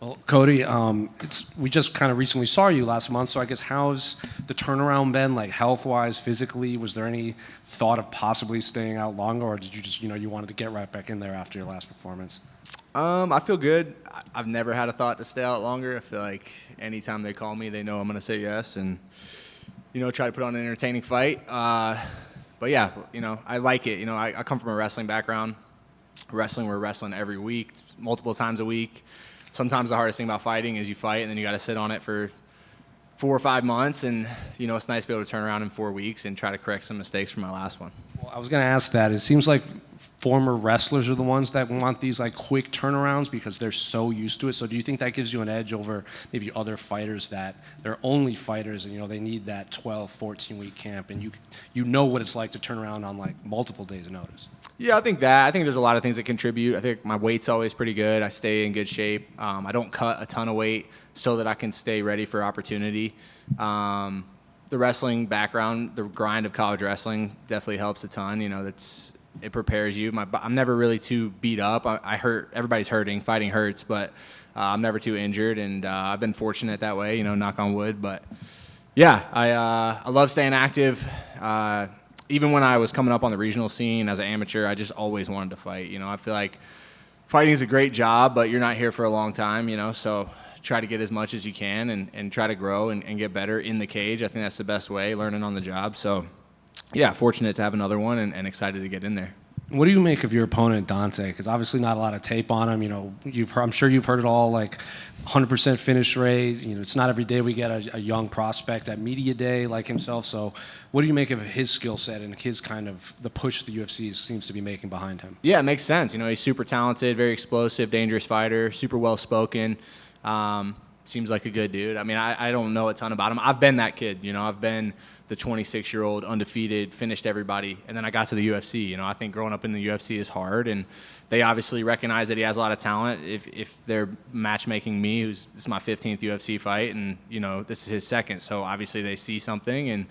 Well, Cody, we just kind of recently saw you last month, so I guess how's the turnaround been, like health-wise, physically? Was there any thought of possibly staying out longer, or did you just, you wanted to get right back in there after your last performance? I feel good. I've never had a thought to stay out longer. I feel like anytime they call me, they know I'm going to say yes and, try to put on an entertaining fight. But yeah, I like it. I come from a wrestling background. We're wrestling every week, multiple times a week. Sometimes the hardest thing about fighting is you fight and then you got to sit on it for 4 or 5 months. And, it's nice to be able to turn around in 4 weeks and try to correct some mistakes from my last one. Well, I was going to ask that. It seems like former wrestlers are the ones that want these like quick turnarounds because they're so used to it. So do you think that gives you an edge over maybe other fighters that they're only fighters and they need that 12, 14-week camp and you know what it's like to turn around on like multiple days of notice? Yeah, I think there's a lot of things that contribute. I think my weight's always pretty good. I stay in good shape. I don't cut a ton of weight so that I can stay ready for opportunity. The wrestling background, the grind of college wrestling definitely helps a ton. It prepares you. I'm never really too beat up. I hurt. Everybody's hurting. Fighting hurts, but I'm never too injured, and I've been fortunate that way. Knock on wood. But yeah, I love staying active. Even when I was coming up on the regional scene as an amateur, I just always wanted to fight. I feel like fighting is a great job, but you're not here for a long time. So try to get as much as you can and try to grow and get better in the cage. I think that's the best way, learning on the job. So yeah, fortunate to have another one and excited to get in there. What do you make of your opponent, Dante? Because obviously not a lot of tape on him. I'm sure you've heard it all, like 100% finish rate. It's not every day we get a young prospect at media day like himself. So what do you make of his skill set and his kind of the push the UFC seems to be making behind him? Yeah, it makes sense. He's super talented, very explosive, dangerous fighter, super well-spoken. Seems like a good dude. I don't know a ton about him. I've been that kid. I've been the 26-year-old, undefeated, finished everybody, and then I got to the UFC. I think growing up in the UFC is hard, and they obviously recognize that he has a lot of talent. If they're matchmaking me, this is my 15th UFC fight, and this is his second, so obviously they see something, and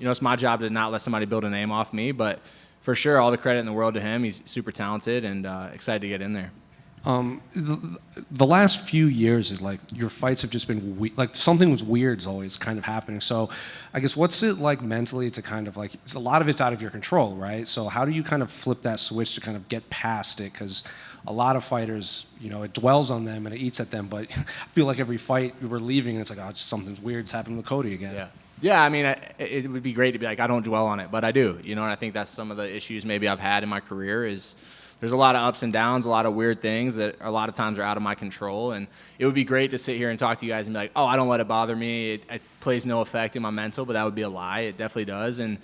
it's my job to not let somebody build a name off me, but for sure, all the credit in the world to him. He's super talented and excited to get in there. The last few years is like your fights have just been like something was weird is always kind of happening. So I guess what's it like mentally to kind of like a lot of it's out of your control, right? So how do you kind of flip that switch to kind of get past it? Because a lot of fighters, it dwells on them and it eats at them. But I feel like every fight we're leaving, it's like, oh, something's weird's happening with Cody again. Yeah. It would be great to be like, I don't dwell on it, but I do. And I think that's some of the issues maybe I've had in my career is there's a lot of ups and downs, a lot of weird things that a lot of times are out of my control. And it would be great to sit here and talk to you guys and be like, oh, I don't let it bother me. It plays no effect in my mental, but that would be a lie. It definitely does. And,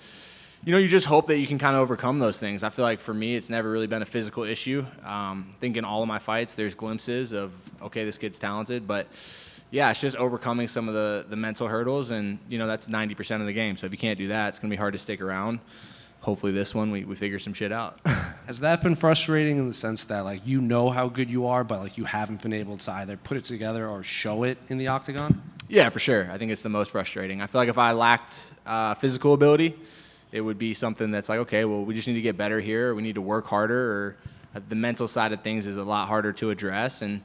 you just hope that you can kind of overcome those things. I feel like for me, it's never really been a physical issue. I think in all of my fights, there's glimpses of, okay, this kid's talented. But, yeah, it's just overcoming some of the mental hurdles. And, that's 90% of the game. So if you can't do that, it's going to be hard to stick around. Hopefully this one we figure some shit out. Has that been frustrating in the sense that like how good you are, but like you haven't been able to either put it together or show it in the octagon? Yeah, for sure. I think it's the most frustrating. I feel like if I lacked physical ability, it would be something that's like, okay, well, we just need to get better here. Or we need to work harder. Or the mental side of things is a lot harder to address. And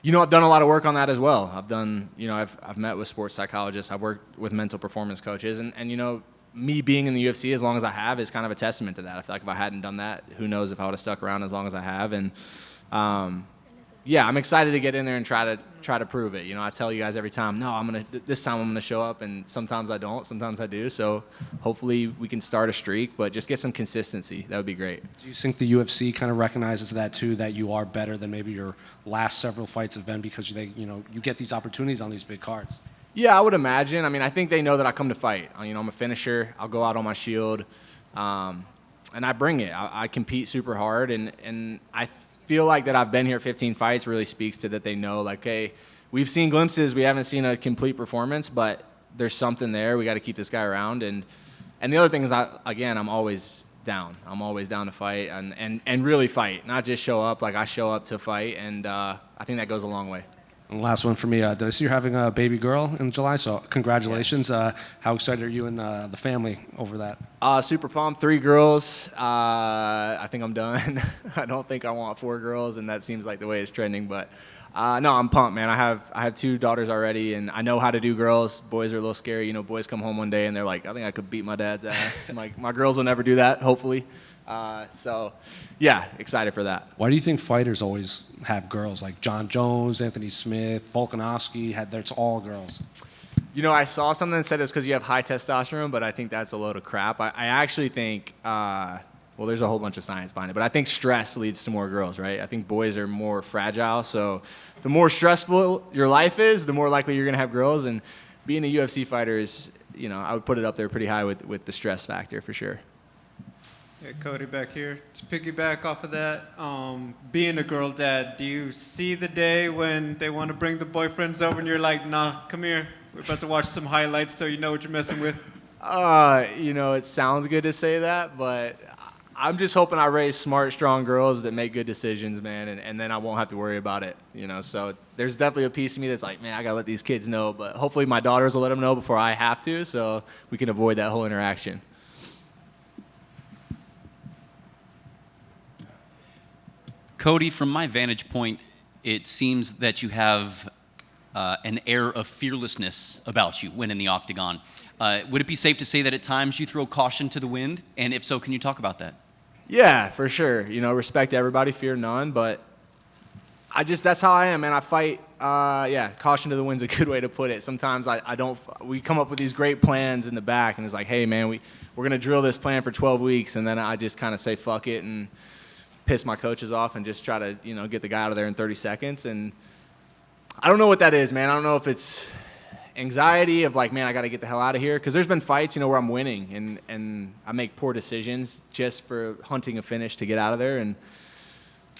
I've done a lot of work on that as well. I've done, I've met with sports psychologists. I've worked with mental performance coaches, and me being in the UFC as long as I have is kind of a testament to that. I feel like if I hadn't done that, who knows if I would have stuck around as long as I have. And yeah, I'm excited to get in there and try to prove it. I tell you guys every time, no, this time I'm gonna show up, and sometimes I don't, sometimes I do. So hopefully we can start a streak, but just get some consistency. That would be great. Do you think the UFC kind of recognizes that too, that you are better than maybe your last several fights have been because you get these opportunities on these big cards? Yeah, I would imagine. I think they know that I come to fight. I'm a finisher. I'll go out on my shield, and I bring it. I compete super hard, and I feel like that I've been here 15 fights really speaks to that they know, like, hey, we've seen glimpses. We haven't seen a complete performance, but there's something there. We got to keep this guy around. And the other thing is, I'm always down. I'm always down to fight and really fight, not just show up. Like I show up to fight, and I think that goes a long way. And last one for me. Did I see you're having a baby girl in July? So congratulations. Yeah. How excited are you and the family over that? Super pumped. 3 girls. I think I'm done. I don't think I want 4 girls, and that seems like the way it's trending. But No, I'm pumped, man. I have 2 daughters already, and I know how to do girls. Boys are a little scary. You know, boys come home one day and they're like, I think I could beat my dad's ass. My girls will never do that, hopefully. So, yeah, excited for that. Why do you think fighters always have girls? Like John Jones, Anthony Smith, Volkanovski, it's all girls. You know, I saw something that said it's because you have high testosterone, but I think that's a load of crap. I actually think, well, there's a whole bunch of science behind it, but I think stress leads to more girls, right? I think boys are more fragile, so the more stressful your life is, the more likely you're going to have girls, and being a UFC fighter is, you know, I would put it up there pretty high with the stress factor for sure. Yeah, Cody back here. To piggyback off of that, being a girl dad, do you see the day when they want to bring the boyfriends over and you're like, nah, come here, we're about to watch some highlights so you know what you're messing with? You know, it sounds good to say that, but I'm just hoping I raise smart, strong girls that make good decisions, man, and then I won't have to worry about it, you know. So there's definitely a piece of me that's like, man, I got to let these kids know, but hopefully my daughters will let them know before I have to, so we can avoid that whole interaction. Cody, from my vantage point, it seems that you have an air of fearlessness about you when in the octagon. Would it be safe to say that at times you throw caution to the wind? And if so, can you talk about that? Yeah, for sure. You know, respect everybody, fear none, but that's how I am, man. I fight, caution to the wind's a good way to put it. Sometimes we come up with these great plans in the back, and it's like, hey, man, we're going to drill this plan for 12 weeks, and then I just kind of say fuck it and piss my coaches off and just try to, you know, get the guy out of there in 30 seconds. And I don't know what that is, man. I don't know if it's anxiety of like, man, I got to get the hell out of here. Because there's been fights, you know, where I'm winning and I make poor decisions just for hunting a finish to get out of there. And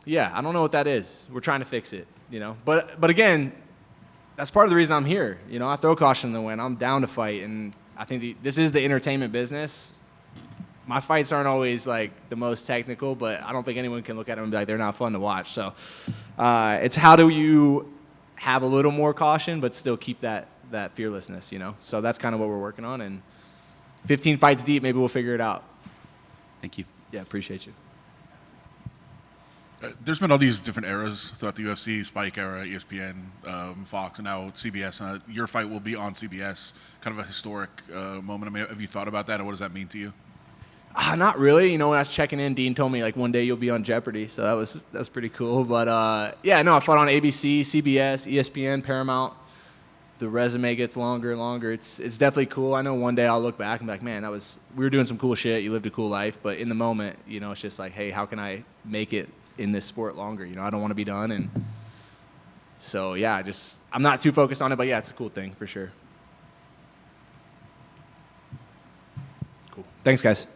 yeah, I don't know what that is. We're trying to fix it, you know. But again, that's part of the reason I'm here. You know, I throw caution in the wind. I'm down to fight. And I think this is the entertainment business. My fights aren't always like the most technical, but I don't think anyone can look at them and be like, they're not fun to watch. So it's how do you have a little more caution, but still keep that fearlessness, you know? So that's kind of what we're working on. And 15 fights deep, maybe we'll figure it out. Thank you. Yeah, appreciate you. There's been all these different eras throughout the UFC, Spike era, ESPN, Fox, and now CBS. Your fight will be on CBS, kind of a historic moment. I mean, have you thought about that, and what does that mean to you? Not really. You know, when I was checking in, Dean told me, like, one day you'll be on Jeopardy. So that's pretty cool. But, I fought on ABC, CBS, ESPN, Paramount. The resume gets longer and longer. It's definitely cool. I know one day I'll look back and be like, man, we were doing some cool shit. You lived a cool life. But in the moment, you know, it's just like, hey, how can I make it in this sport longer? You know, I don't want to be done. And so, yeah, I'm not too focused on it. But, yeah, it's a cool thing for sure. Cool. Thanks, guys.